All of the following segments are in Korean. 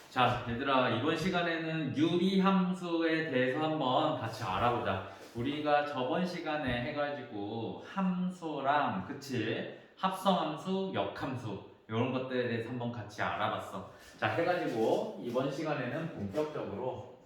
자, 얘들아, 이번 시간에는 유리함수에 대해서 한번 같이 알아보자. 우리가 저번 시간에 해가지고 함수랑, 그치? 합성함수, 역함수, 이런 것들에 대해서 한번 같이 알아봤어. 자, 해가지고 이번 시간에는 본격적으로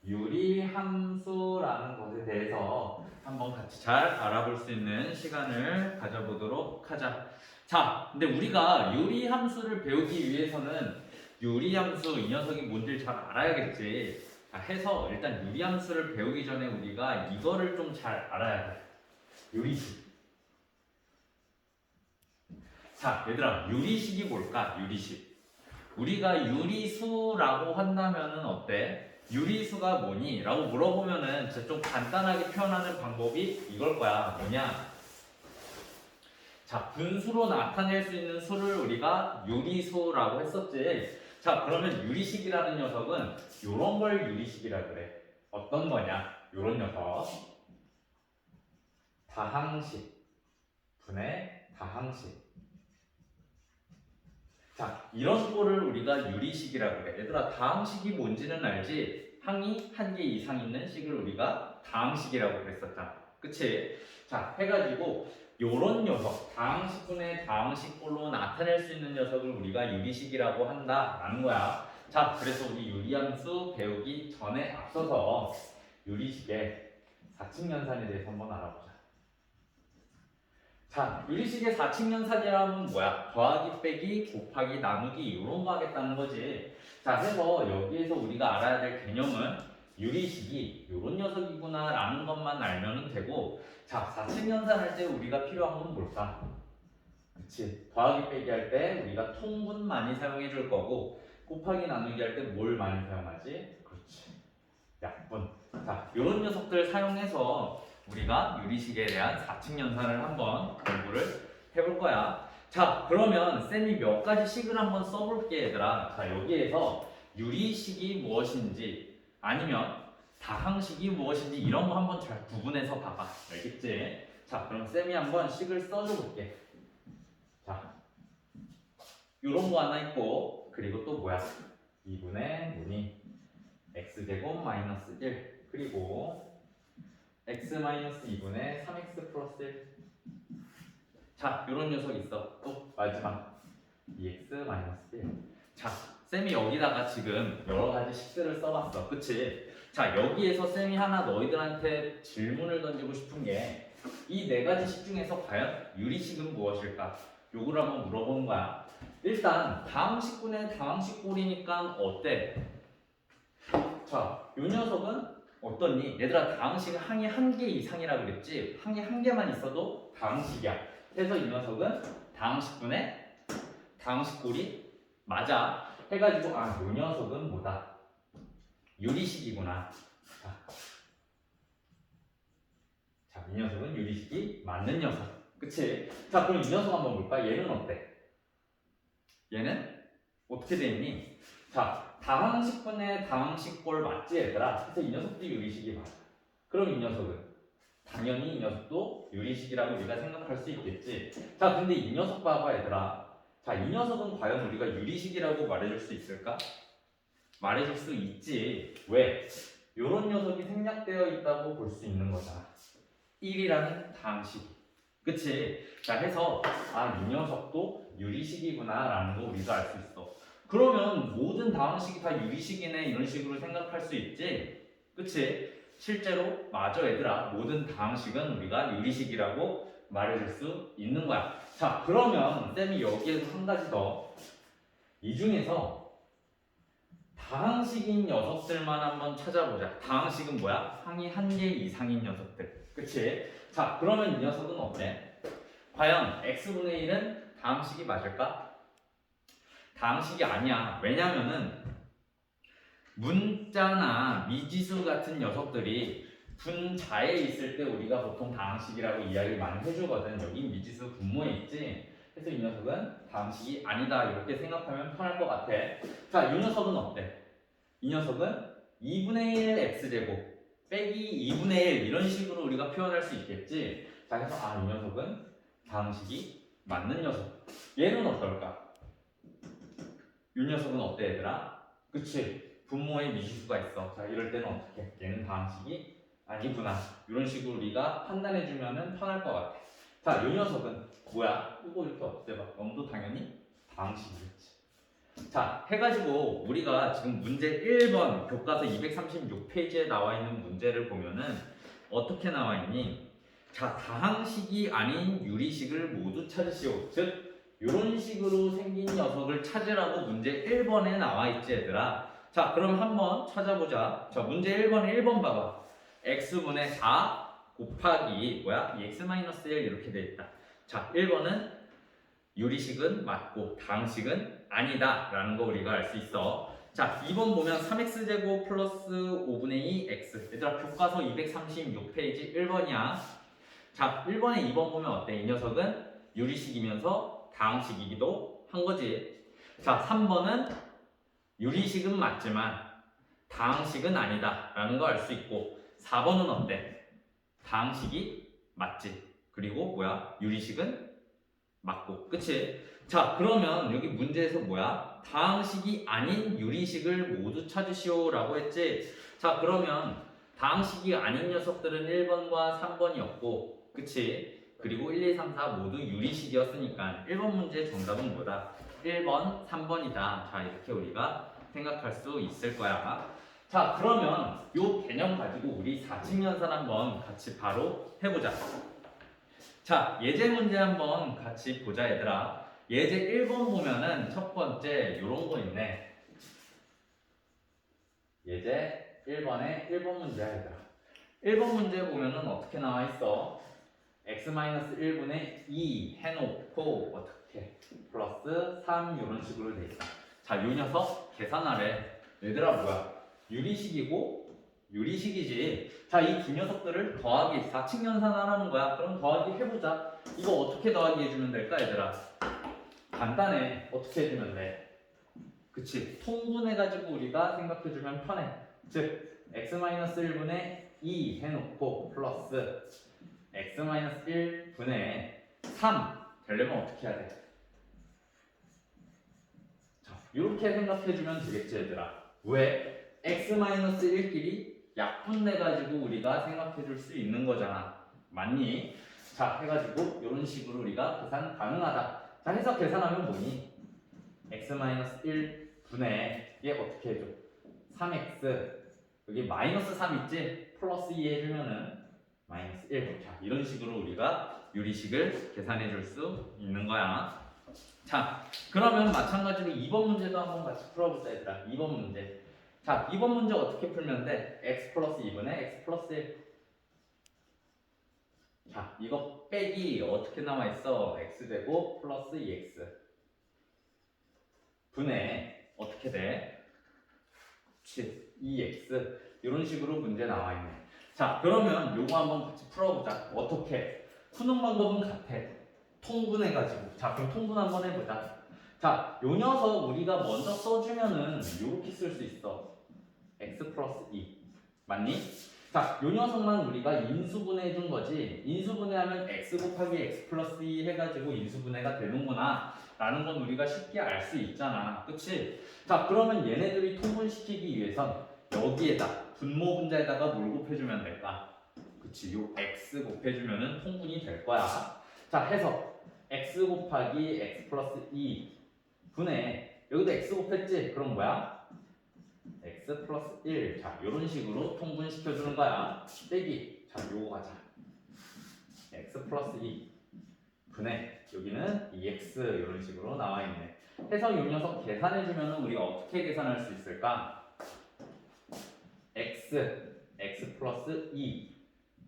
유리함수라는 것에 대해서 한번 같이 잘 알아볼 수 있는 시간을 가져보도록 하자. 자, 근데 우리가 유리함수를 배우기 위해서는 유리함수 이 녀석이 뭔지 잘 알아야겠지. 자, 해서 일단 유리함수를 배우기 전에 우리가 이거를 좀 잘 알아야 돼. 유리식. 자, 얘들아, 유리식이 뭘까? 유리식. 우리가 유리수라고 한다면은 어때? 유리수가 뭐니? 라고 물어보면은 진짜 좀 간단하게 표현하는 방법이 이걸 거야. 뭐냐? 자, 분수로 나타낼 수 있는 수를 우리가 유리수라고 했었지. 자, 그러면 유리식이라는 녀석은 요런 걸 유리식이라 그래. 어떤 거냐? 요런 녀석. 다항식 분의 다항식. 자, 이런 거를 우리가 유리식이라 그래. 얘들아, 다항식이 뭔지는 알지? 항이 한 개 이상 있는 식을 우리가 다항식이라고 그랬었잖아. 그치? 자, 해가지고 요런 녀석, 다항식분의 다항식꼴로 나타낼 수 있는 녀석을 우리가 유리식이라고 한다라는 거야. 자, 그래서 우리 유리함수 배우기 전에 앞서서 유리식의 사칙연산에 대해서 한번 알아보자. 자, 유리식의 사칙연산이라면 뭐야? 더하기, 빼기, 곱하기, 나누기 이런 거 하겠다는 거지. 자, 그래서 여기에서 우리가 알아야 될 개념은 유리식이 이런 녀석이구나 라는 것만 알면 되고, 자, 사칙연산 할 때 우리가 필요한 건 뭘까? 그치? 더하기, 빼기 할 때 우리가 통분 많이 사용해 줄 거고, 곱하기, 나누기 할 때 뭘 많이 사용하지? 그렇지. 약분. 자, 이런 녀석들 사용해서 우리가 유리식에 대한 사칙연산을 한번 공부를 해볼 거야. 자, 그러면 쌤이 몇 가지 식을 한번 써볼게, 얘들아. 자, 여기에서 유리식이 무엇인지 아니면 다항식이 무엇인지 이런 거 한번 잘 구분해서 봐봐. 알겠지? 자, 그럼 쌤이 한번 식을 써줘 볼게. 자, 요런 거 하나 있고, 그리고 또 뭐야? 2분의 무늬 x제곱 마이너스 1 그리고 x 마이너스 2분의 3x 플러스 1. 자, 요런 녀석 있어. 또 마지막 2x 마이너스 1. 자, 쌤이 여기다가 지금 여러 가지 식들을 써봤어. 그치? 자, 여기에서 쌤이 하나 너희들한테 질문을 던지고 싶은 게 이 네 가지 식 중에서 과연 유리식은 무엇일까? 요거를 한번 물어보는 거야. 일단 다항식분의 다항식꼴이니까 어때? 자, 요 녀석은 어떻니? 얘들아, 다항식은 항이 한 개 이상이라 그랬지? 항이 한 개만 있어도 다항식이야. 그래서 이 녀석은 다항식분의 다항식꼴이 맞아. 해가지고 아, 요 녀석은 뭐다? 유리식이구나. 자, 이 녀석은 유리식이 맞는 녀석. 그치? 자, 그럼 이 녀석 한번 볼까? 얘는 어때? 얘는 어떻게 돼 있니? 자, 다항식분의 다항식꼴 맞지, 얘들아? 그래서 이 녀석도 유리식이 맞아. 그럼 이 녀석은? 당연히 이 녀석도 유리식이라고 우리가 생각할 수 있겠지. 자, 근데 이 녀석 봐봐, 얘들아. 자, 이 녀석은 과연 우리가 유리식이라고 말해줄 수 있을까? 말해줄 수 있지. 왜? 요런 녀석이 생략되어 있다고 볼 수 있는 거잖아. 1이라는 다항식. 그치? 자, 해서 아, 이 녀석도 유리식이구나 라는 거 우리가 알 수 있어. 그러면 모든 다항식이 다 유리식이네 이런 식으로 생각할 수 있지? 그치? 실제로 맞아, 얘들아. 모든 다항식은 우리가 유리식이라고 말해줄 수 있는 거야. 자, 그러면 쌤이 여기에서 한 가지 더. 이 중에서 다항식인 녀석들만 한번 찾아보자. 다항식은 뭐야? 항이 한 개 이상인 녀석들. 그치? 자, 그러면 이 녀석은 어때? 과연 x분의 1은 다항식이 맞을까? 다항식이 아니야. 왜냐면은 문자나 미지수 같은 녀석들이 분자에 있을 때 우리가 보통 다항식이라고 이야기를 많이 해주거든. 여기 미지수 분모에 있지. 그래서 이 녀석은 다항식이 아니다. 이렇게 생각하면 편할 것 같아. 자, 이 녀석은 어때? 이 녀석은 2분의 1 x제곱 빼기 2분의 1 이런 식으로 우리가 표현할 수 있겠지. 자, 그래서 아, 이 녀석은 다항식이 맞는 녀석. 얘는 어떨까? 이 녀석은 어때, 얘들아? 그치? 분모에 미지수가 있어. 자, 이럴 때는 어떻게? 얘는 다항식이 아니구나. 이런 식으로 우리가 판단해주면은 편할 것 같아. 자, 이 녀석은 뭐야? 이거 이렇게 어떻게 봐? 0도 당연히 다항식이겠지. 자, 해가지고 우리가 지금 문제 1번 교과서 236페이지에 나와 있는 문제를 보면은 어떻게 나와 있니? 자, 다항식이 아닌 유리식을 모두 찾으시오. 즉, 이런 식으로 생긴 녀석을 찾으라고 문제 1번에 나와 있지, 얘들아. 자, 그럼 한번 찾아보자. 자, 문제 1번에 1번 봐봐. x분의 4 곱하기 뭐야? 2x-1 이렇게 돼 있다. 자, 1번은 유리식은 맞고 다항식은 아니다 라는 거 우리가 알 수 있어. 자, 2번 보면 3x제곱 플러스 5분의 2 x. 얘들아, 교과서 236페이지 1번이야. 자, 1번에 2번 보면 어때? 이 녀석은 유리식이면서 다항식이기도 한 거지. 자, 3번은 유리식은 맞지만 다항식은 아니다 라는 거 알 수 있고, 4번은 어때? 다항식이 맞지. 그리고 뭐야? 유리식은 맞고. 그치? 자, 그러면 여기 문제에서 뭐야? 다항식이 아닌 유리식을 모두 찾으시오 라고 했지. 자, 그러면 다항식이 아닌 녀석들은 1번과 3번이었고, 그치? 그리고 1, 2, 3, 4 모두 유리식이었으니까 1번 문제 정답은 뭐다? 1번, 3번이다. 자, 이렇게 우리가 생각할 수 있을 거야. 자, 그러면 이 개념 가지고 우리 4층 연산 한번 같이 바로 해보자. 자, 예제 문제 한번 같이 보자, 얘들아. 예제 1번 보면은 첫 번째 요런 거 있네. 예제 1번에 1번 문제야, 얘들아. 1번 문제 보면은 어떻게 나와 있어? x-1분의 2 해놓고 어떻게? 플러스 3 이런 식으로 돼 있어. 자, 요 녀석 계산하래. 얘들아, 뭐야? 유리식이고 유리식이지. 자, 이 두 녀석들을 더하기 4층 연산하라는 거야. 그럼 더하기 해보자. 이거 어떻게 더하기 해주면 될까, 얘들아? 간단해. 어떻게 해주면 돼? 그치? 통분해가지고 우리가 생각해주면 편해. 즉, x-1분의 2 해놓고 플러스 x-1분의 3 되려면 어떻게 해야 돼? 자, 이렇게 생각해주면 되겠지, 얘들아. 왜? x-1끼리 약분내가지고 우리가 생각해줄 수 있는 거잖아. 맞니? 자, 해가지고 이런 식으로 우리가 계산 가능하다. 자, 해서 계산하면 뭐니? x-1분의 얘 어떻게 해줘? 3x 여기 마이너스 3 있지? 플러스 2 해주면은 마이너스 1. 자, 이런 식으로 우리가 유리식을 계산해 줄 수 있는 거야. 자, 그러면 마찬가지로 2번 문제도 한번 같이 풀어보자, 얘들아. 2번 문제. 자, 2번 문제 어떻게 풀면 돼? x 플러스 2분의 x 플러스 1. 자, 이거 빼기 어떻게 나와 있어? x제곱 플러스 2x 분의 어떻게 돼? 2x 이런 식으로 문제 나와 있네. 자, 그러면 요거 한번 같이 풀어보자. 어떻게? 푸는 방법은 같아. 통분해가지고. 자, 그럼 통분 한번 해보자. 자, 요 녀석 우리가 먼저 써주면은 요렇게 쓸 수 있어. x 플러스 2. 맞니? 자, 요 녀석만 우리가 인수분해 준 거지. 인수분해하면 x 곱하기 x 플러스 2 해가지고 인수분해가 되는구나 라는 건 우리가 쉽게 알 수 있잖아. 그치? 자, 그러면 얘네들이 통분시키기 위해선 여기에다 분모 분자에다가 뭘 곱해주면 될까? 그치? 요 x 곱해주면은 통분이 될 거야. 자, 해서 x 곱하기 x 플러스 2 분의 여기도 x 곱했지? 그럼 뭐야? x 플러스 1. 자, 요런 식으로 통분시켜주는 거야. 빼기. 자, 요거 가자. x 플러스 2 분의 여기는 2x 이런 식으로 나와 있네. 해서 이 녀석 계산해주면 우리가 어떻게 계산할 수 있을까? x 플러스 2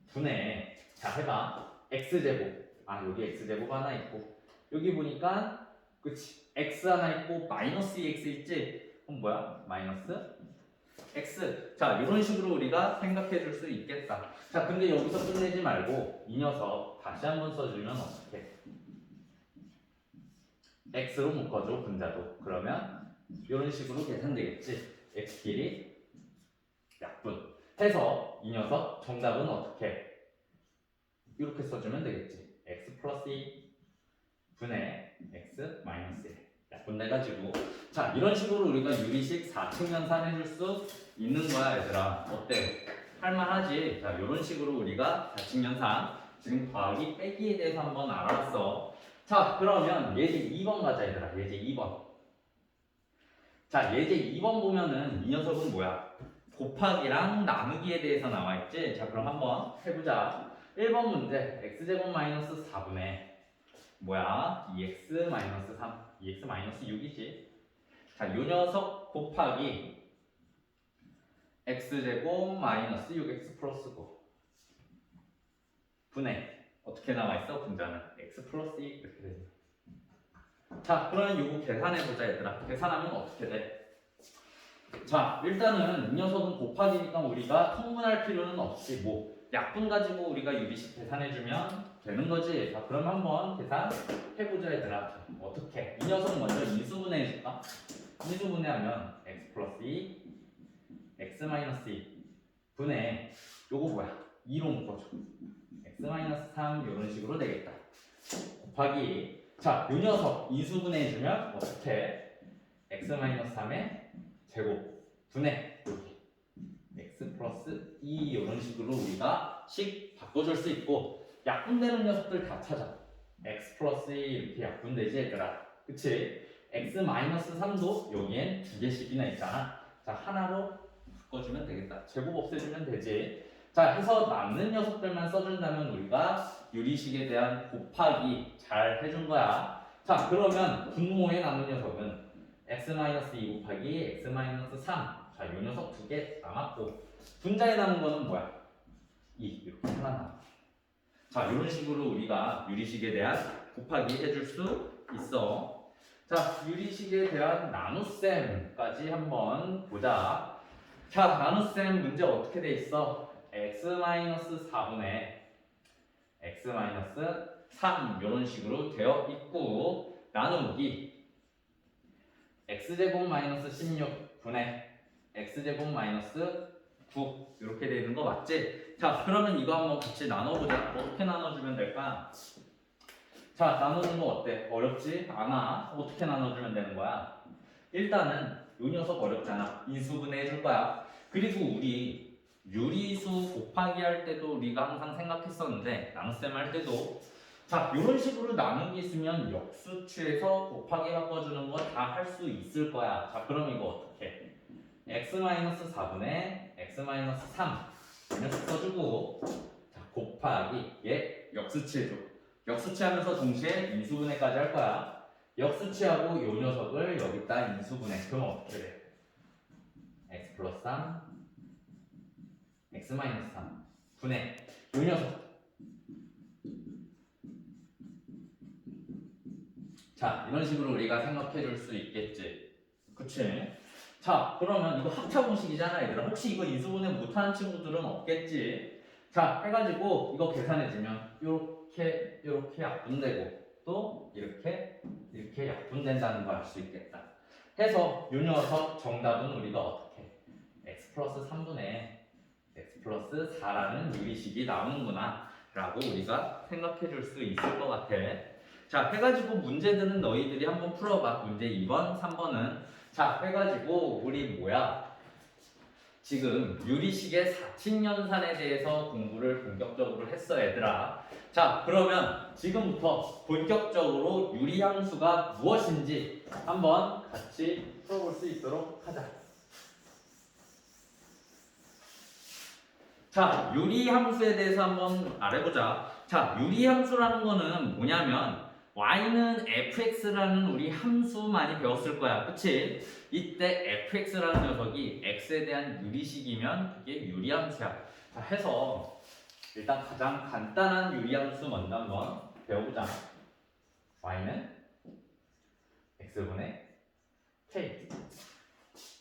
분의 자, 해봐. x제곱. 아, 여기 x제곱 하나 있고 여기 보니까 그치? x 하나 있고 마이너스 2x 있지? 그럼 뭐야? 마이너스 x. 자, 이런 식으로 우리가 생각해 줄 수 있겠다. 자, 근데 여기서 끝내지 말고 이 녀석 다시 한번 써주면 어떻게? x로 묶어줘, 분자도. 그러면 이런 식으로 계산되겠지. x끼리 약분. 해서 이 녀석 정답은 어떻게? 이렇게 써주면 되겠지. x 플러스 2 분의 x 마이너스 1. 분해가지고 자 이런 식으로 우리가 유리식 4층 연산해줄 수 있는 거야 얘들아. 어때? 할만하지? 자 이런 식으로 우리가 4층 연산 지금 더하기 빼기에 대해서 한번 알아봤어. 자 그러면 예제 2번 가자 얘들아. 예제 2번. 자 예제 2번 보면은 이 녀석은 뭐야? 곱하기랑 나누기에 대해서 나와있지? 자 그럼 한번 해보자. 1번 문제 x제곱 마이너스 4분의 뭐야? 2x 마이너스 3 2x 마이너스 6이지. 자 요 녀석 곱하기 x제곱 마이너스 6x 플러스 9 분의 어떻게 나와있어? 분자는 x 플러스 2 이렇게 되지. 자 그러면 요거 계산해보자 얘들아. 계산하면 어떻게 돼? 자 일단은 이 녀석은 곱하기니까 우리가 통분할 필요는 없이 뭐 약분 가지고 우리가 유리식 계산해주면 되는 거지. 자 그럼 한번 계산해보자 얘들아. 어떻게? 이 녀석 먼저 인수분해 해줄까? 인수분해하면 x 플러스 2 x 마이너스 2 분의 요거 뭐야? 2로 묶어줘. x 마이너스 3 이런 식으로 되겠다. 곱하기 자, 요 녀석 인수분해 해주면 어떻게? x 마이너스 3의 제곱 분의 여기 x 플러스 2 이런 식으로 우리가 식 바꿔줄 수 있고 약분되는 녀석들 다 찾아. x 플러스 2 이렇게 약분되지 얘들아. 그치? x 마이너스 3도 여기엔 두 개씩이나 있잖아. 자 하나로 바꿔주면 되겠다. 제곱 없애주면 되지. 자 해서 남는 녀석들만 써준다면 우리가 유리식에 대한 곱하기 잘 해준 거야. 자 그러면 분모에 남은 녀석은 x-2 곱하기 x-3. 자 요 녀석 두 개 남았고 분자에 남은 거는 뭐야? 2 이렇게 하나 남아. 자 이런 식으로 우리가 유리식에 대한 곱하기 해줄 수 있어. 자 유리식에 대한 나눗셈까지 한번 보자. 자 나눗셈 문제 어떻게 돼 있어? x-4분의 x-3 이런 식으로 되어 있고 나누기 x제곱 마이너스 16분의 x제곱 마이너스 9 이렇게 되는 거 맞지? 자 그러면 이거 한번 같이 나눠보자. 어떻게 나눠주면 될까? 자 나누는 거 어때? 어렵지 않아. 어떻게 나눠주면 되는 거야? 일단은 요 녀석 어렵잖아. 인수분해 해줄 거야. 그리고 우리 유리수 곱하기 할 때도 우리가 항상 생각했었는데 나눗셈 할 때도 자 이런 식으로 나누기 있으면 역수치에서 곱하기 바꿔주는 거 다 할 수 있을 거야. 자 그럼 이거 어떻게? x-4분의 x-3 이 녀석 써주고 자 곱하기 얘 역수치 해줘. 역수치하면서 동시에 인수분해까지 할 거야. 역수치하고 요 녀석을 여기다 인수분해. 그럼 어떻게 돼? x 플러스 3 x 마이너스 3 분의 요 녀석. 자 이런 식으로 우리가 생각해 줄 수 있겠지. 그치? 자 그러면 이거 합차 공식이잖아 얘들아. 혹시 이거 인수분해 못하는 친구들은 없겠지. 자 해가지고 이거 계산해주면 요렇게 약분되고 또 이렇게 약분된다는 걸 알 수 있겠다. 해서 요 녀석 정답은 우리가 어떻게? x 플러스 3분의 x 플러스 4라는 유리식이 나오는구나 라고 우리가 생각해 줄 수 있을 것 같아. 자 해가지고 문제들은 너희들이 한번 풀어봐. 문제 2번 3번은 자 해가지고 우리 뭐야 지금 유리식의 4층 연산에 대해서 공부를 본격적으로 했어 얘들아. 자 그러면 지금부터 본격적으로 유리함수가 무엇인지 한번 같이 풀어볼 수 있도록 하자. 자 유리함수에 대해서 한번 알아보자. 자 유리함수라는 거는 뭐냐면 y는 fx라는 우리 함수 많이 배웠을 거야. 그치? 이때 fx라는 녀석이 x에 대한 유리식이면 그게 유리함수야. 자 해서 일단 가장 간단한 유리함수 먼저 한번 배워보자. y는 x분의 k.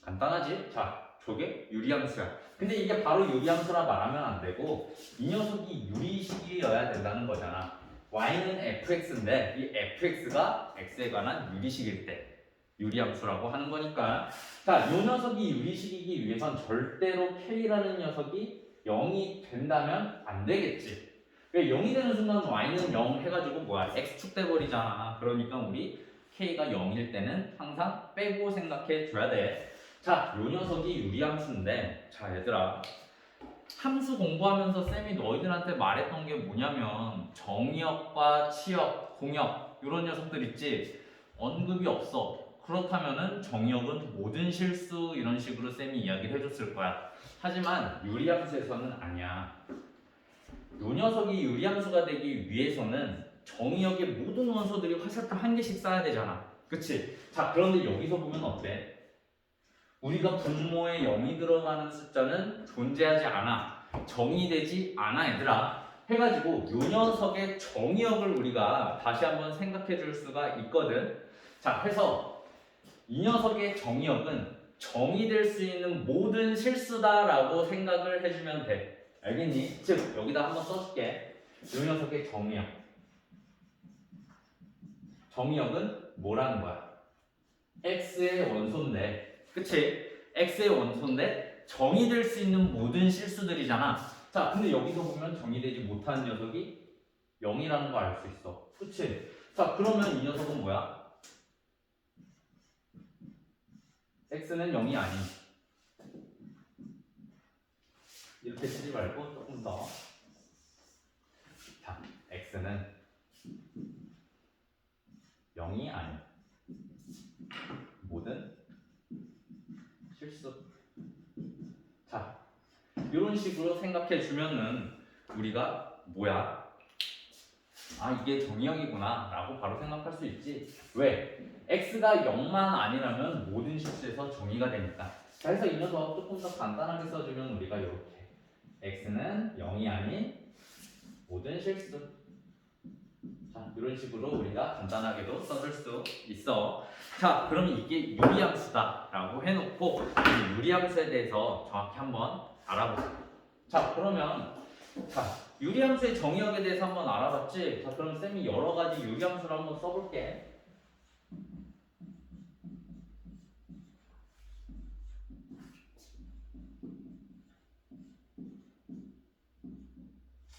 간단하지? 자 저게 유리함수야. 근데 이게 바로 유리함수라 말하면 안 되고 이 녀석이 유리식이어야 된다는 거잖아. y는 fx인데 이 fx가 x에 관한 유리식일 때 유리함수라고 하는 거니까 자, 이 녀석이 유리식이기 위해선 절대로 k라는 녀석이 0이 된다면 안 되겠지. 왜 0이 되는 순간 y는 0 해가지고 뭐야 x축 돼버리잖아. 그러니까 우리 k가 0일 때는 항상 빼고 생각해 줘야 돼. 자, 요 녀석이 유리함수인데, 자 얘들아, 함수 공부하면서 쌤이 너희들한테 말했던 게 뭐냐면 정의역과 치역, 공역 이런 녀석들 있지, 언급이 없어. 그렇다면은 정의역은 모든 실수 이런 식으로 쌤이 이야기를 해줬을 거야. 하지만 유리함수에서는 아니야. 요 녀석이 유리함수가 되기 위해서는 정의역의 모든 원소들이 화살표 한 개씩 쌓아야 되잖아. 그치? 자, 그런데 여기서 보면 어때? 우리가 분모에 0이 들어가는 숫자는 존재하지 않아. 정의되지 않아, 얘들아. 해가지고 요 녀석의 정의역을 우리가 다시 한번 생각해 줄 수가 있거든. 자, 해서 이 녀석의 정의역은 정의될 수 있는 모든 실수다라고 생각을 해주면 돼. 알겠니? 즉, 여기다 한번 써줄게. 요 녀석의 정의역. 정의역은 뭐라는 거야? x의 원소인데, 그치? x의 원소인데 정의될 수 있는 모든 실수들이잖아. 자, 근데 여기서 보면 정의되지 못하는 녀석이 0이라는 거 알 수 있어. 그치? 자, 그러면 이 녀석은 뭐야? x는 0이 아닌. 이렇게 쓰지 말고 조금 더. 자, x는 0이 아닌 모든 실수. 자, 이런 식으로 생각해 주면은 우리가 뭐야? 아, 이게 정의역이구나 라고 바로 생각할 수 있지. 왜? x가 0만 아니라면 모든 실수에서 정의가 되니까. 자, 그래서 이 녀석 조금 더 간단하게 써주면 우리가 이렇게 x는 0이 아닌 모든 실수. 자, 이런 식으로 우리가 간단하게도 써줄 수 있어. 자, 그러면 이게 유리함수다 라고 해놓고 이 유리함수에 대해서 정확히 한번 알아보자. 자, 그러면 자, 유리함수의 정의역에 대해서 한번 알아봤지? 자, 그럼 쌤이 여러 가지 유리함수를 한번 써볼게.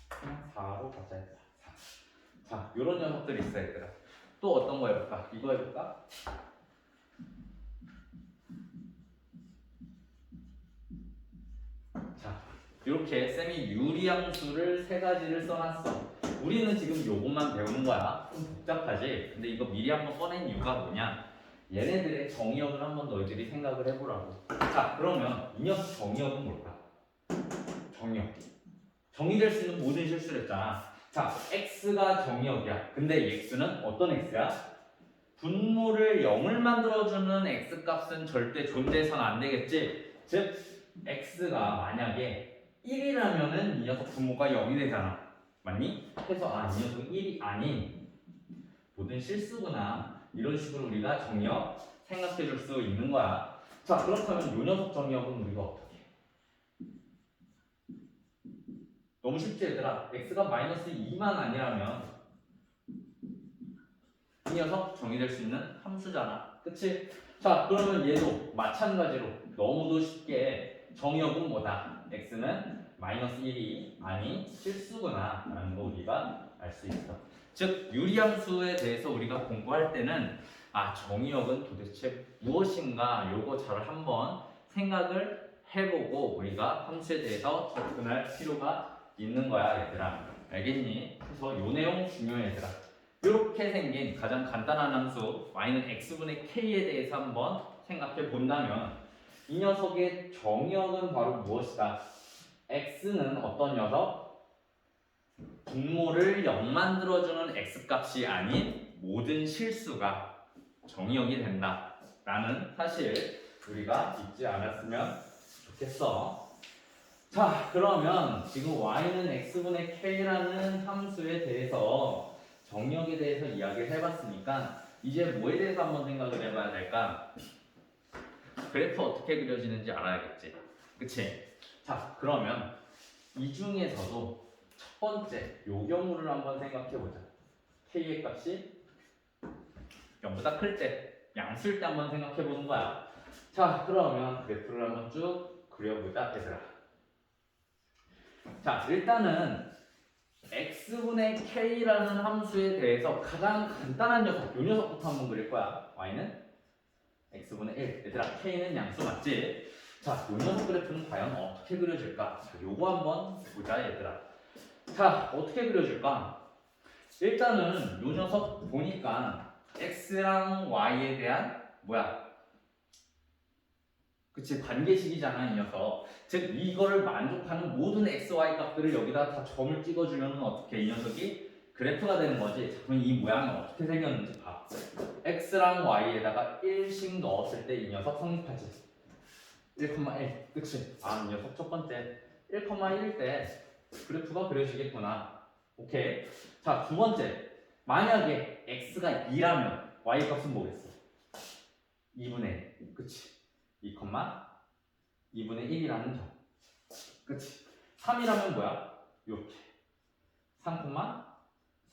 그냥 4로 가자. 4. 자, 요런 녀석들이 있어, 얘들아. 또 어떤 거 해볼까? 이거 해볼까? 자, 이렇게 쌤이 유리함수를 세 가지를 써놨어. 우리는 지금 요것만 배우는 거야. 좀 복잡하지? 근데 이거 미리 한번 꺼낸 이유가 뭐냐? 얘네들의 정의역을 한번 너희들이 생각을 해보라고. 자, 그러면 이 녀석 정의역은 뭘까? 정의역. 정의될 수 있는 모든 실수를 했잖아. 자, x가 정의역이야. 근데 이 x는 어떤 x야? 분모를 0을 만들어주는 x값은 절대 존재해서는 안 되겠지? 즉, x가 만약에 1이라면은 이 녀석 분모가 0이 되잖아. 맞니? 그래서 아, 이 녀석은 1이 아닌 모든 실수구나. 이런 식으로 우리가 정의역 생각해 줄 수 있는 거야. 자, 그렇다면 이 녀석 정의역은 우리가 어떻게 해? 너무 쉽지, 얘들아. x가 마이너스 2만 아니라면 이 녀석 정의될 수 있는 함수잖아. 그치? 자, 그러면 얘도 마찬가지로 너무도 쉽게 정의역은 뭐다? x는 마이너스 1이 아닌 실수구나 라는 거 우리가 알 수 있어. 즉, 유리함수에 대해서 우리가 공부할 때는 아, 정의역은 도대체 무엇인가 요거 잘 한번 생각을 해보고 우리가 함수에 대해서 접근할 필요가 있는 거야, 얘들아. 알겠니? 그래서 요 내용 중요해, 얘들아. 이렇게 생긴 가장 간단한 함수 y는 x분의 k에 대해서 한번 생각해 본다면 이 녀석의 정의역은 바로 무엇이다? x는 어떤 녀석? 분모를 0 만들어주는 x값이 아닌 모든 실수가 정의역이 된다 라는 사실 우리가 잊지 않았으면 좋겠어. 자, 그러면 지금 y는 x분의 k라는 함수에 대해서 정의역에 대해서 이야기를 해봤으니까 이제 뭐에 대해서 한번 생각을 해봐야 될까? 그래프 어떻게 그려지는지 알아야겠지. 그치? 자, 그러면 이 중에서도 첫 번째 요 경우를 한번 생각해보자. k의 값이 0보다 클 때, 양수일 때 한번 생각해보는 거야. 자, 그러면 그래프를 한번 쭉 그려보자, 얘들아. 자, 일단은 x분의 k라는 함수에 대해서 가장 간단한 녀석, 요 녀석부터 한번 그릴 거야. y는 x분의 1. 얘들아, k는 양수 맞지? 자, 요 녀석 그래프는 과연 어떻게 그려질까? 자, 요거 한번 보자, 얘들아. 자, 어떻게 그려질까? 일단은 요 녀석 보니까 x랑 y에 대한 그치, 관계식이잖아, 이 녀석. 즉, 이거를 만족하는 모든 x, y 값들을 여기다 다 점을 찍어주면 어떻게 이 녀석이 그래프가 되는 거지. 자, 그럼 이 모양이 어떻게 생겼는지 봐. x랑 y에다가 1씩 넣었을 때 이 녀석 성립하지. 1,1. 그치? 이 녀석 첫 번째. 1,1일 때 그래프가 그려지겠구나. 오케이. 자, 두 번째. 만약에 x가 2라면 y 값은 뭐겠어? 2분의 1. 그치? 2, 2분의 1이라는 점. 그치? 3이라면 뭐야? 이렇게. 3,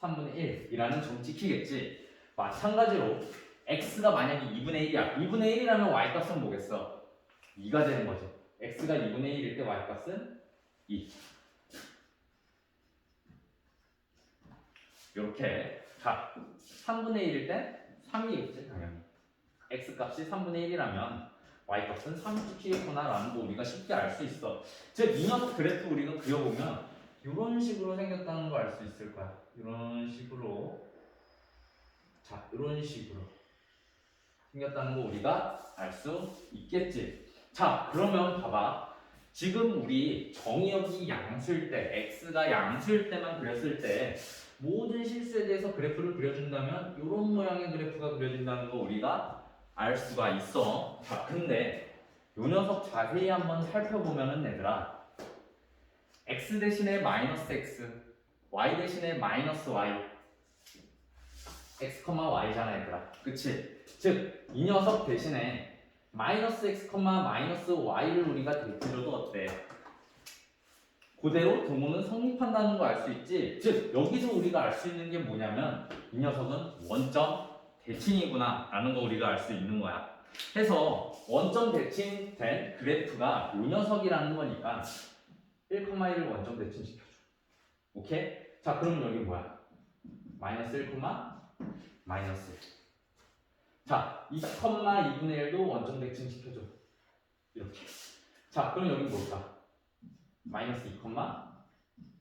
3분의 1이라는 점 찍히겠지? 마찬가지로 x가 만약에 2분의 1이야. 2분의 1이라면 y값은 뭐겠어? 2가 되는 거죠. x가 2분의 1일 때 y값은 2. 이렇게. 자, 3분의 1일 때 3이겠지, 당연히. x값이 3분의 1이라면 y값은 3이 찍히겠구나라는 거 우리가 쉽게 알 수 있어. 즉, 이 녀석 그래프 우리가 그려보면 이런 식으로 생겼다는 거 알 수 있을 거야. 이런 식으로. 자, 이런 식으로 생겼다는 거 우리가 알 수 있겠지. 자, 그러면 봐봐. 지금 우리 정의역이 양수일 때, x가 양수일 때만 그렸을 때 모든 실수에 대해서 그래프를 그려준다면 이런 모양의 그래프가 그려진다는 거 우리가 알 수가 있어. 자, 근데 요 녀석 자세히 한번 살펴보면은 얘들아, x 대신에 마이너스 x, y 대신에 마이너스 y, x, y잖아 얘들아. 그치? 즉, 이 녀석 대신에 마이너스 x, 마이너스 y를 우리가 대표줘도 어때? 그대로 동호는 성립한다는 거 알 수 있지? 즉, 여기서 우리가 알 수 있는 게 뭐냐면 이 녀석은 원점 대칭이구나 라는 거 우리가 알 수 있는 거야. 해서 원점 대칭된 그래프가 이 녀석이라는 거니까 1,1을 원점 대칭시켜줘. 오케이? 자, 그럼 여기 뭐야? 마이너스 1, 마이너스 1. 자, 2,2분의 1도 원점 대칭시켜줘. 이렇게. 자, 그럼 여기 뭘까? 마이너스 2,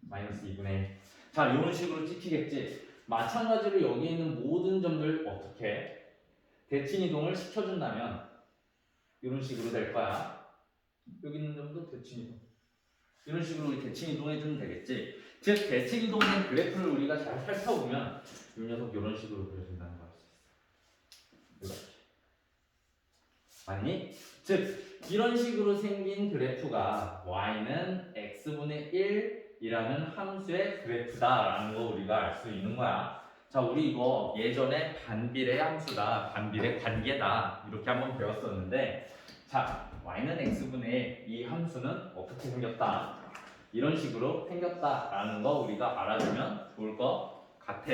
마이너스 2분의 1. 자, 이런 식으로 찍히겠지? 마찬가지로 여기 있는 모든 점들 어떻게 대칭 이동을 시켜준다면 이런 식으로 될 거야. 여기 있는 점도 대칭 이동. 이런 식으로 우리 대칭 이동해주면 되겠지. 즉 대칭 이동된 그래프를 우리가 잘 살펴보면 이 녀석 이런 식으로 그려진다는 걸 알 수 있어. 이렇게. 맞니? 즉 이런 식으로 생긴 그래프가 y는 x분의 1이라는 함수의 그래프다라는 거 우리가 알 수 있는 거야. 자, 우리 이거 예전에 반비례 함수다, 반비례 관계다 이렇게 한번 배웠었는데, 자, y는 x분의 1, 이 함수는 어떻게 생겼다? 이런 식으로 생겼다라는 거 우리가 알아두면 좋을 것 같아.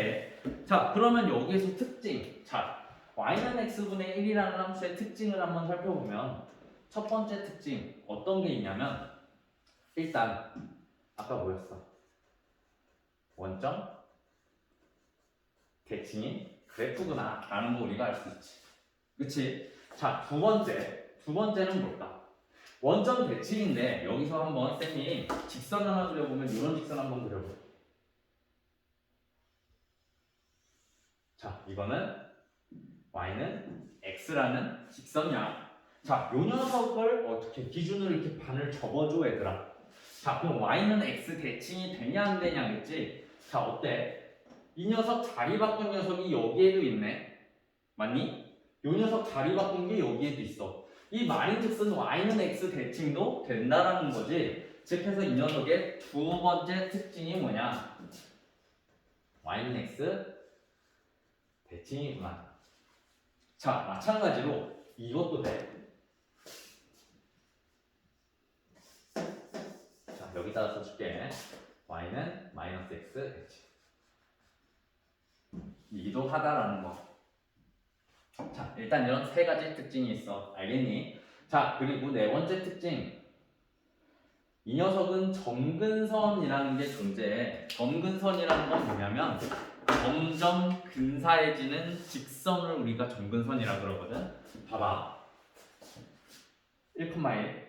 자, 그러면 여기에서 특징. 자, y는 x분의 1이라는 함수의 특징을 한번 살펴보면 첫 번째 특징 어떤 게 있냐면, 일단 아까 뭐였어? 원점 대칭인 그래프구나 라는 거 우리가 알 수 있지. 그치? 자, 두 번째는 뭘까? 원점 대칭인데 여기서 한번 쌤이 직선 하나 그려보면 이런 직선 한번 그려볼게. 자, 이거는 y는 x라는 직선이야. 자, 요 녀석을 어떻게 기준으로 이렇게 반을 접어줘 얘들아. 자, 그럼 y는 x 대칭이 되냐 안 되냐겠지? 자, 어때? 이 녀석 자리 바꾼 녀석이 여기에도 있네. 맞니? 요 녀석 자리 바꾼 게 여기에도 있어. 이 말인즉슨 y는 x 대칭도 된다라는 거지. 즉 해서 이 녀석의 두 번째 특징이 뭐냐? y는 x 대칭이구나. 자, 마찬가지로 이것도 돼. 자, 여기다가 써줄게. y는 마이너스 x 대칭. 이도 하다라는 거. 자, 일단 이런 세 가지 특징이 있어. 알겠니? 자, 그리고 네 번째 특징. 이 녀석은 점근선이라는 게 존재해. 점근선이라는 건 뭐냐면 점점 근사해지는 직선을 우리가 점근선이라 그러거든. 봐봐. 1,1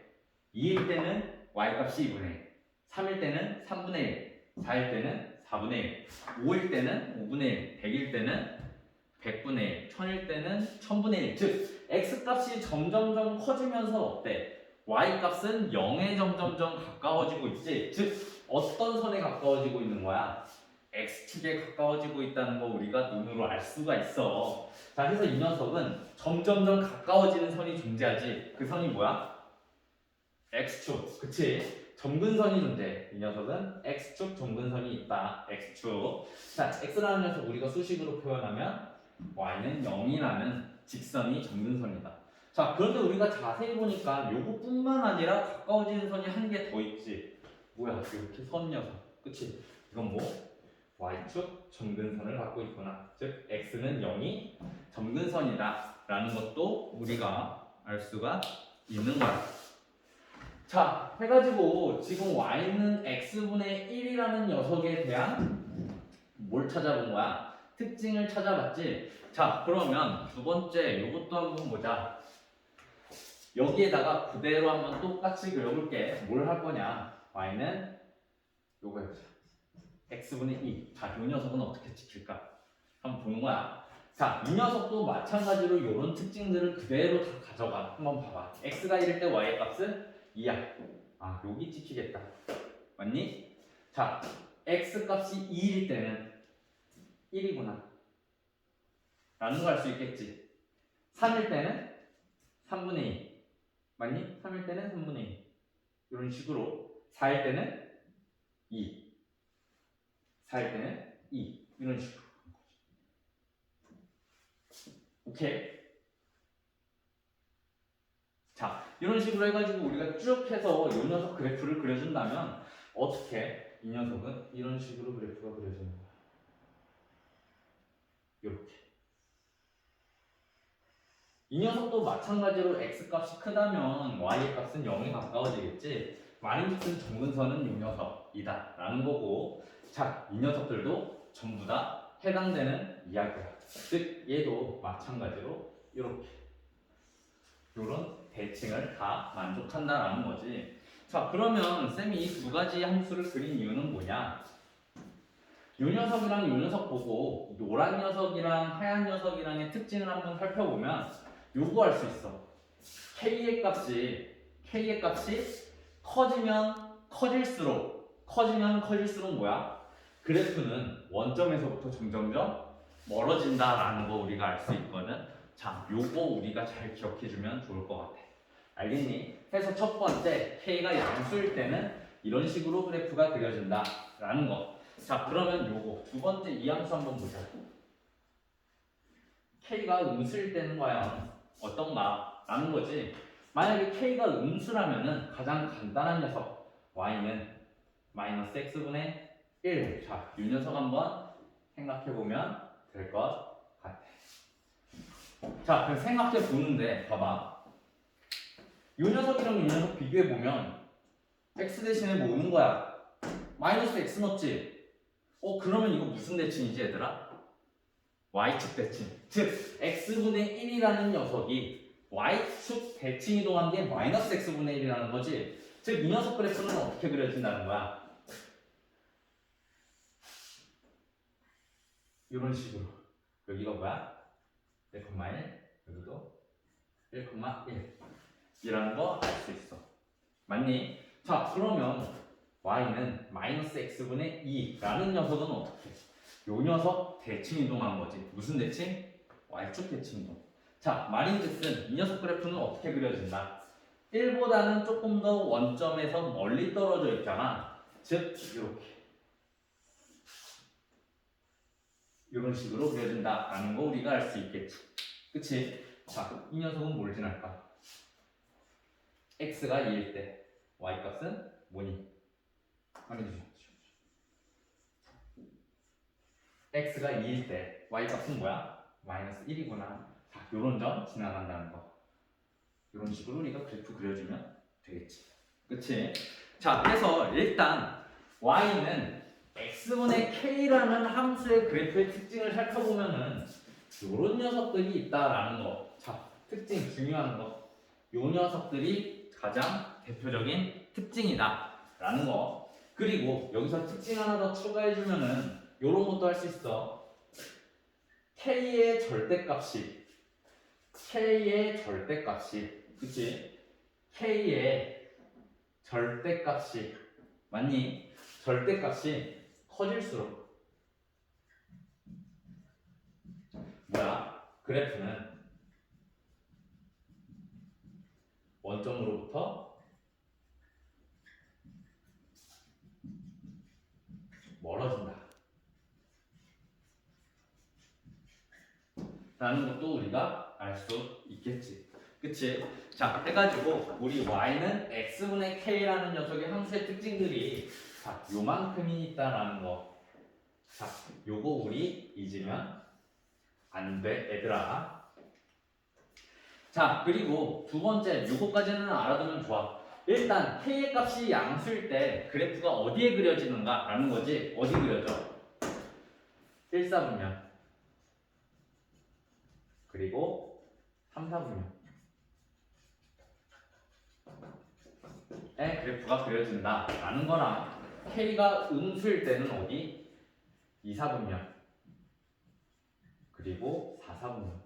2일 때는 y값이 2분의 1, 3일 때는 3분의 1, 4일 때는 4분의 1, 5일 때는 5분의 1, 100일 때는 100분의 1, 1000일 때는 1000분의 1. 즉 x값이 점점점 커지면서 어때? y값은 0에 점점점 가까워지고 있지. 즉 어떤 선에 가까워지고 있는 거야? x축에 가까워지고 있다는 거 우리가 눈으로 알 수가 있어. 자, 그래서 이 녀석은 점점점 가까워지는 선이 존재하지. 그 선이 뭐야? x축. 그치? 점근선이 존재해. 이 녀석은 x축 점근선이 있다. x축. 자, x라는 녀석 우리가 수식으로 표현하면 y는 0이라는 직선이 점근선이다. 자, 그런데 우리가 자세히 보니까 요거뿐만 아니라 가까워지는 선이 한 개 더 있지. 뭐야? 이렇게 선 녀석. 그치? 이건 뭐? y축 점근선을 갖고 있구나. 즉 x는 0이 점근선이다 라는 것도 우리가 알 수가 있는 거야. 자, 해가지고 지금 y는 x분의 1이라는 녀석에 대한 뭘 찾아본 거야? 특징을 찾아봤지. 자, 그러면 두 번째 요것도 한번 보자. 여기에다가 그대로 한번 똑같이 그려볼게. 뭘 할 거냐? y는 요거였어. x분의 2. 자, 이 녀석은 어떻게 지킬까? 한번 보는 거야. 자, 이 녀석도 마찬가지로 이런 특징들을 그대로 다 가져가. 한번 봐봐. x가 1일 때 y의 값은 2야. 아, 여기 지키겠다. 맞니? 자, x 값이 2일 때는 1이구나. 라는 거 알 수 있겠지. 3일 때는 3분의 2. 맞니? 3일 때는 3분의 2. 이런 식으로. 4일 때는 2. 4일 때는 2. 이런 식으로. 오케이? 자, 이런 식으로 해가지고 우리가 쭉 해서 이 녀석 그래프를 그려준다면 어떻게 이 녀석은 이런 식으로 그래프가 그려지는 거야. 이렇게. 이 녀석도 마찬가지로 x값이 크다면 y 값은 0에 가까워지겠지. 마이너스 점근선은 이 녀석이다 라는 거고, 자, 이 녀석들도 전부 다 해당되는 이야기야. 즉 얘도 마찬가지로 이렇게 이런 대칭을 다 만족한다라는 거지. 자, 그러면 쌤이 이 두 가지 함수를 그린 이유는 뭐냐? 이 녀석이랑 이 녀석 보고 노란 녀석이랑 하얀 녀석이랑의 특징을 한번 살펴보면 요거 알 수 있어. k의 값이 커지면 커질수록 뭐야? 그래프는 원점에서부터 점점점 멀어진다라는 거 우리가 알 수 있거든. 자, 요거 우리가 잘 기억해주면 좋을 것 같아. 알겠니? 그래서 첫 번째 k가 양수일 때는 이런 식으로 그래프가 그려진다라는 거. 자, 그러면 요거 두 번째 이 함수 한번 보자. k가 음수일 때는 과연 어떤가? 라는 거지. 만약에 k가 음수라면은 가장 간단한 녀석 y는 마이너스 x분의 1. 자, 이 녀석 한번 생각해보면 될 것 같아. 자, 그럼 생각해보는데 봐봐. 이 녀석이랑 이 녀석 비교해보면 x 대신에 뭐 오는 거야? 마이너스 x 넣었지? 그러면 이거 무슨 대칭이지 얘들아? y축 대칭. 즉 x분의 1이라는 녀석이 y축 대칭 이동한 게 마이너스 x분의 1이라는 거지. 즉 이 녀석 그래프는 어떻게 그려진다는 거야? 이런 식으로. 여기가 뭐야? 1,1, 여기도 1,1 이라는 거 알 수 있어. 맞니? 자, 그러면 y는 마이너스 x분의 2라는 녀석은 어떻게? 요 녀석 대칭 이동한 거지. 무슨 대칭? y축 대칭 이동. 자, 말인즉슨 이 녀석 그래프는 어떻게 그려진다? 1보다는 조금 더 원점에서 멀리 떨어져 있잖아. 즉 이렇게 이런 식으로 그려진다라는 거 우리가 알 수 있겠지. 그치? 자, 이 녀석은 뭘 지날까? x가 2일 때 y값은 뭐니? 확인해 주시죠. x가 2일 때 y값은 뭐야? 마이너스 1이구나. 자, 요런 점 지나간다는 거. 이런 식으로 우리가 그래프 그려주면 되겠지. 그치? 자, 그래서 일단 y는 x분의 k라는 함수의 그래프의 특징을 살펴보면은 요런 녀석들이 있다라는 거. 자, 특징 중요한 거. 요 녀석들이 가장 대표적인 특징이다라는 거. 그리고 여기서 특징 하나 더 추가해주면은 요런 것도 할 수 있어. k의 절대값이 그치? k의 절대값이 맞니? 절대값이 커질수록 뭐야? 그래프는 원점으로부터 멀어진다 라는 것도 우리가 알 수 있겠지. 그치? 자, 해가지고 우리 y는 x분의 k라는 녀석의 함수의 특징들이 자, 요만큼이 있다라는 거. 자, 요거 우리 잊으면 안 돼, 얘들아. 자, 그리고 두 번째, 요거까지는 알아두면 좋아. 일단 k의 값이 양수일 때 그래프가 어디에 그려지는가 라는 거지. 어디 그려져? 1사분면 그리고 3사분면에 그래프가 그려진다 라는 거랑 k가 음수일 때는 어디? 2사분면 그리고 4사분면에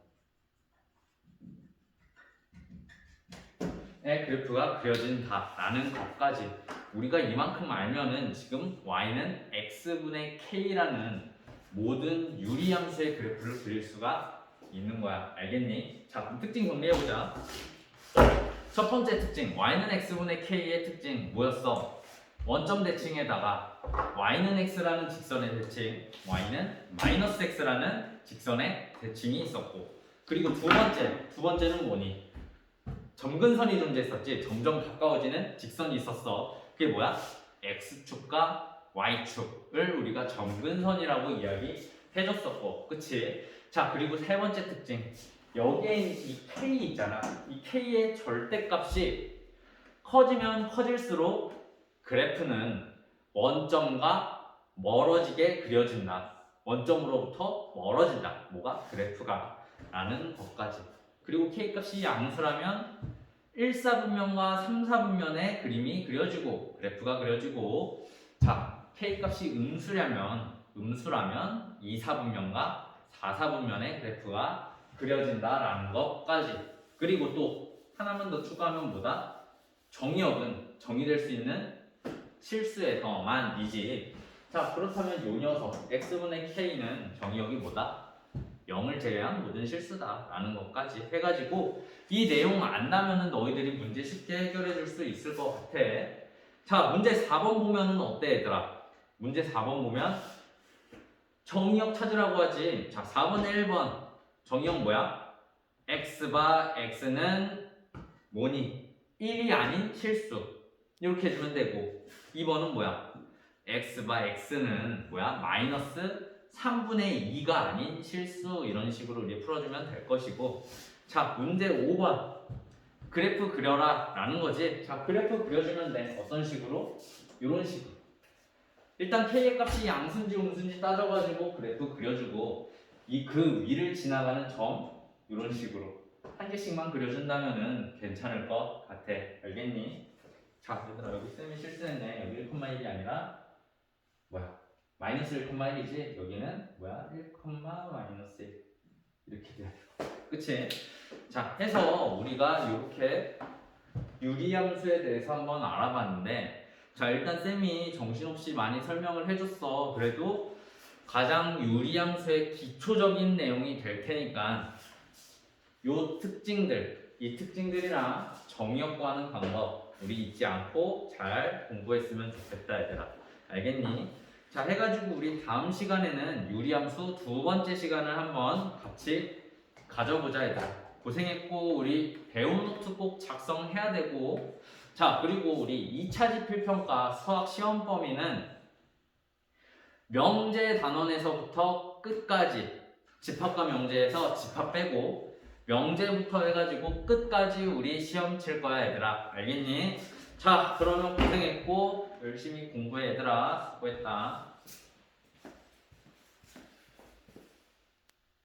그래프가 그려진다 라는 것까지 우리가 이만큼 알면은 지금 y는 x분의 k라는 모든 유리함수의 그래프를 그릴 수가 있는 거야. 알겠니? 자, 그럼 특징 정리해보자. 첫 번째 특징, y는 x분의 k의 특징 뭐였어? 원점 대칭에다가 y는 x라는 직선의 대칭, y는 마이너스 x라는 직선의 대칭이 있었고, 그리고 두 번째는 뭐니? 점근선이 존재했었지. 점점 가까워지는 직선이 있었어. 그게 뭐야? x축과 y축을 우리가 점근선이라고 이야기해줬었고, 그치? 자, 그리고 세 번째 특징, 여기에 이 k 있잖아. 이 k의 절대값이 커지면 커질수록 그래프는 원점과 멀어지게 그려진다. 원점으로부터 멀어진다. 뭐가? 그래프가 라는 것까지. 그리고 k값이 양수라면 1사분면과 3사분면의 그림이 그려지고 그래프가 그려지고, 자, k값이 음수라면 2사분면과 4사분면의 그래프가 그려진다라는 것까지. 그리고 또 하나만 더 추가하면 뭐다? 정의역은 정의될 수 있는 실수에서만이지. 자, 그렇다면 요 녀석 x분의 k는 정의역이 뭐다? 0을 제외한 모든 실수다라는 것까지 해가지고 이 내용 안다면은 너희들이 문제 쉽게 해결해 줄 수 있을 것 같아. 자, 문제 4번 보면은 어때, 얘들아? 문제 4번 보면 정의역 찾으라고 하지. 자, 4번에 1번 정의역 뭐야? x바 x는 뭐니? 1이 아닌 실수. 이렇게 해주면 되고, 2번은 뭐야? x바 x는 뭐야? 마이너스 3분의 2가 아닌 실수. 이런 식으로 우리 풀어주면 될 것이고, 자, 문제 5번 그래프 그려라 라는 거지. 자, 그래프 그려주면 돼. 어떤 식으로? 이런 식으로. 일단 k의 값이 양수인지 음수인지 따져가지고 그래프 그려주고, 이 그 위를 지나가는 점 이런 식으로 한 개씩만 그려준다면은 괜찮을 것 같아. 알겠니? 자, 얘들아, 여기 쌤이 실수했네. 여기 1,1이 아니라 뭐야? 마이너스 1,1이지. 여기는 뭐야? 1, 마이너스 1 이렇게 돼야 돼. 그치? 자, 해서 우리가 이렇게 유리함수에 대해서 한번 알아봤는데, 자, 일단 쌤이 정신없이 많이 설명을 해줬어. 그래도 가장 유리함수의 기초적인 내용이 될 테니까 요 특징들, 이 특징들이랑 정의역 구하는 방법 우리 잊지 않고 잘 공부했으면 좋겠다, 얘들아. 알겠니? 자, 해가지고 우리 다음 시간에는 유리함수 두 번째 시간을 한번 같이 가져보자, 얘들아. 고생했고, 우리 배운 노트 꼭 작성해야 되고, 자, 그리고 우리 2차 지필평가 수학 시험 범위는 명제 단원에서부터 끝까지, 집합과 명제에서 집합 빼고 명제부터 해가지고 끝까지 우리 시험 칠 거야, 얘들아. 알겠니? 자, 그러면 고생했고 열심히 공부해 얘들아. 수고했다.